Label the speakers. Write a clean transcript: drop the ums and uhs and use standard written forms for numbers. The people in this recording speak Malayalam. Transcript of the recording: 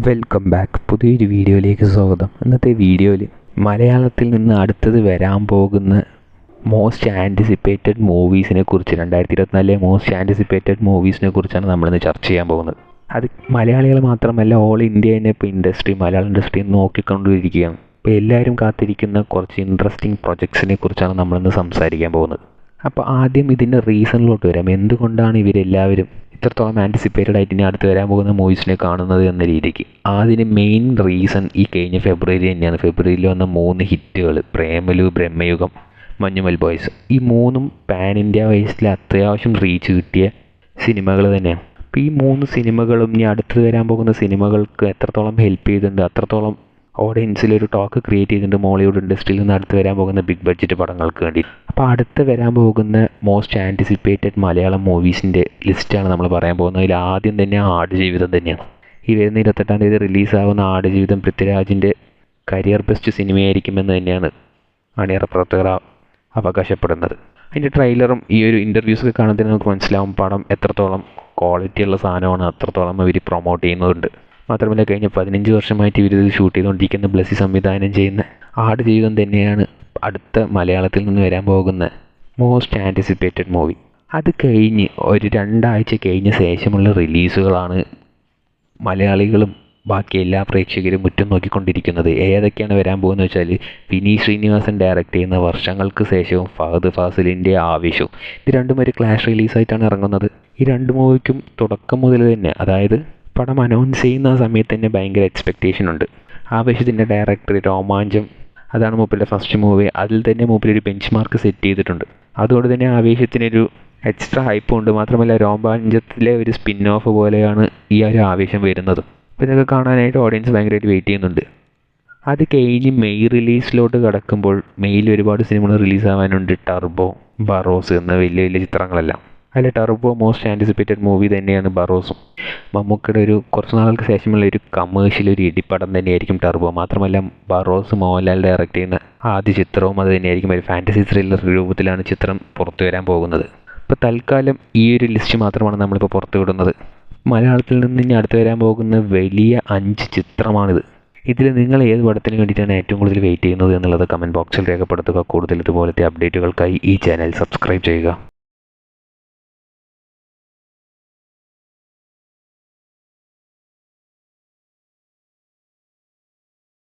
Speaker 1: Welcome back. പുതിയൊരു വീഡിയോയിലേക്ക് സ്വാഗതം. ഇന്നത്തെ വീഡിയോയിൽ മലയാളത്തിൽ നിന്ന് അടുത്തത് വരാൻ പോകുന്ന മോസ്റ്റ് ആൻറ്റിസിപ്പേറ്റഡ് മൂവീസിനെ കുറിച്ച് 2024 മോസ്റ്റ് ആൻറ്റിസിപ്പേറ്റഡ് മൂവീസിനെ കുറിച്ചാണ് നമ്മളിന്ന് ചർച്ച ചെയ്യാൻ പോകുന്നത്. അത് മലയാളികൾ മാത്രമല്ല, ഓൾ ഇന്ത്യനെ ഇപ്പോൾ മലയാള ഇൻഡസ്ട്രി നോക്കിക്കൊണ്ടിരിക്കുകയാണ്. ഇപ്പോൾ എല്ലാവരും കാത്തിരിക്കുന്ന കുറച്ച് ഇൻട്രസ്റ്റിംഗ് പ്രൊജക്ട്സിനെ കുറിച്ചാണ് നമ്മളിന്ന് സംസാരിക്കാൻ പോകുന്നത്. അപ്പോൾ ആദ്യം ഇതിൻ്റെ റീസണിലോട്ട് വരാം. എന്തുകൊണ്ടാണ് ഇവരെല്ലാവരും ഇത്രത്തോളം ആൻറ്റിസിപ്പേറ്റഡ് ആയിട്ട് ഇനി അടുത്ത് വരാൻ പോകുന്ന മൂവീസിനെ കാണുന്നത് എന്ന രീതിക്ക്? അതിന് മെയിൻ റീസൺ ഈ കഴിഞ്ഞ ഫെബ്രുവരി തന്നെയാണ്. ഫെബ്രുവരിയിൽ വന്ന 3 ഹിറ്റുകൾ, പ്രേമലു, ബ്രഹ്മയുഗം, മഞ്ഞുമൽ ബോയ്സ്. ഈ 3ഉം പാൻ ഇന്ത്യ വൈസിൽ അത്യാവശ്യം റീച്ച് കിട്ടിയ സിനിമകൾ തന്നെയാണ്. അപ്പോൾ ഈ 3 സിനിമകളും ഇനി അടുത്ത് വരാൻ പോകുന്ന സിനിമകൾക്ക് എത്രത്തോളം ഹെൽപ്പ് ചെയ്തിട്ടുണ്ട്, അത്രത്തോളം ഓഡിയൻസിലൊരു ടോക്ക് ക്രിയേറ്റ് ചെയ്തിട്ടുണ്ട് മോളിവുഡ് ഇൻഡസ്ട്രിയിൽ നിന്ന് അടുത്ത് വരാൻ പോകുന്ന ബിഗ് ബഡ്ജറ്റ് പടങ്ങൾക്ക് വേണ്ടി. അപ്പോൾ അടുത്ത് വരാൻ പോകുന്ന മോസ്റ്റ് ആൻറ്റിസിപ്പേറ്റഡ് മലയാളം മൂവീസിൻ്റെ ലിസ്റ്റാണ് നമ്മൾ പറയാൻ പോകുന്നത്. അതിൽ ആദ്യം തന്നെ ആടുജീവിതം തന്നെയാണ്. ഈ വരുന്ന 28-ാം തീയതി റിലീസാവുന്ന ആടുജീവിതം പൃഥ്വിരാജിൻ്റെ കരിയർ ബെസ്റ്റ് സിനിമയായിരിക്കുമെന്ന് തന്നെയാണ് അണിയറ പ്രവർത്തകർ അവകാശപ്പെടുന്നത്. അതിൻ്റെ ട്രെയിലറും ഈ ഒരു ഇൻ്റർവ്യൂസൊക്കെ കാണുന്നതിന് നമുക്ക് മനസ്സിലാവും പടം എത്രത്തോളം ക്വാളിറ്റിയുള്ള സാധനമാണ്, അത്രത്തോളം അവർ പ്രൊമോട്ട് ചെയ്യുന്നുണ്ട്. മാത്രമല്ല കഴിഞ്ഞ 15 വർഷമായിട്ട് ഇവരിത് ഷൂട്ട് ചെയ്തുകൊണ്ടിരിക്കുന്ന ബ്ലസ്സി സംവിധാനം ചെയ്യുന്ന ആടുജീവിതം തന്നെയാണ് അടുത്ത മലയാളത്തിൽ നിന്ന് വരാൻ പോകുന്ന മോസ്റ്റ് ആൻറ്റിസിപ്പേറ്റഡ് മൂവി. അത് കഴിഞ്ഞ് ഒരു 2 ആഴ്ച കഴിഞ്ഞ ശേഷമുള്ള റിലീസുകളാണ് മലയാളികളും ബാക്കി എല്ലാ പ്രേക്ഷകരും മുറ്റം നോക്കിക്കൊണ്ടിരിക്കുന്നത്. ഏതൊക്കെയാണ് വരാൻ പോകുന്നത് വെച്ചാൽ, വിനീത് ശ്രീനിവാസൻ ഡയറക്റ്റ് ചെയ്യുന്ന വർഷങ്ങൾക്ക് ശേഷവും ഫഹദ് ഫാസിലിൻ്റെ ആവേശവും. ഇത് രണ്ടും ഒരു ക്ലാഷ് റിലീസായിട്ടാണ് ഇറങ്ങുന്നത്. ഈ 2 മൂവിക്കും തുടക്കം മുതൽ തന്നെ, അതായത് പടം അനൗൺസ് ചെയ്യുന്ന സമയത്ത് തന്നെ ഭയങ്കര എക്സ്പെക്റ്റേഷൻ ഉണ്ട്. ആവേശത്തിൻ്റെ ഡയറക്ടർ രോമാഞ്ചം, അതാണ് മൂപ്പരുടെ ഫസ്റ്റ് മൂവി. അതിൽ തന്നെ മൂപ്പരൊരു ബെഞ്ച് മാർക്ക് സെറ്റ് ചെയ്തിട്ടുണ്ട്. അതുകൊണ്ട് തന്നെ ആവേശത്തിനൊരു എക്സ്ട്രാ ഹൈപ്പും ഉണ്ട്. മാത്രമല്ല രോമാഞ്ചത്തിലെ ഒരു സ്പിൻ ഓഫ് പോലെയാണ് ഈ ഒരു ആവേശം വരുന്നത്. അപ്പോൾ ഇതൊക്കെ കാണാനായിട്ട് ഓഡിയൻസ് ഭയങ്കരമായിട്ട് വെയിറ്റ് ചെയ്യുന്നുണ്ട്. അത് കഴിഞ്ഞ് മെയ് റിലീസിലോട്ട് കടക്കുമ്പോൾ മെയ്യിൽ ഒരുപാട് സിനിമകൾ റിലീസാവാനുണ്ട്. ടർബോ, ബറോസ് എന്ന വലിയ വലിയ ചിത്രങ്ങളെല്ലാം. അതിൽ ടർബോ മോസ്റ്റ് ആൻറ്റിസിപ്പേറ്റഡ് മൂവി തന്നെയാണ്. ബറോസും മമ്മൂക്കയുടെ ഒരു കുറച്ച് നാളുകൾക്ക് ശേഷമുള്ള ഒരു കമേഴ്ഷ്യൽ, ഒരു ഇടിപ്പടം തന്നെയായിരിക്കും ടർബോ. മാത്രമല്ല ബറോസ് മോഹൻലാൽ ഡയറക്റ്റ് ചെയ്യുന്ന ആദ്യ ചിത്രവും അത് തന്നെയായിരിക്കും. ഒരു ഫാൻറ്റസി ത്രില്ലർ രൂപത്തിലാണ് ചിത്രം പുറത്തു വരാൻ പോകുന്നത്. ഇപ്പോൾ തൽക്കാലം ഈ ഒരു ലിസ്റ്റ് മാത്രമാണ് നമ്മളിപ്പോൾ പുറത്തു വിടുന്നത്. മലയാളത്തിൽ നിന്ന് ഇനി അടുത്ത് വരാൻ പോകുന്ന വലിയ 5 ചിത്രമാണിത്. ഇതിൽ നിങ്ങൾ ഏത് പടത്തിന് വേണ്ടിയിട്ടാണ് ഏറ്റവും കൂടുതൽ വെയിറ്റ് ചെയ്യുന്നത് എന്നുള്ളത് കമൻറ്റ് ബോക്സിൽ രേഖപ്പെടുത്തുക. കൂടുതൽ ഇതുപോലത്തെ അപ്ഡേറ്റുകൾക്കായി ഈ ചാനൽ സബ്സ്ക്രൈബ് ചെയ്യുക.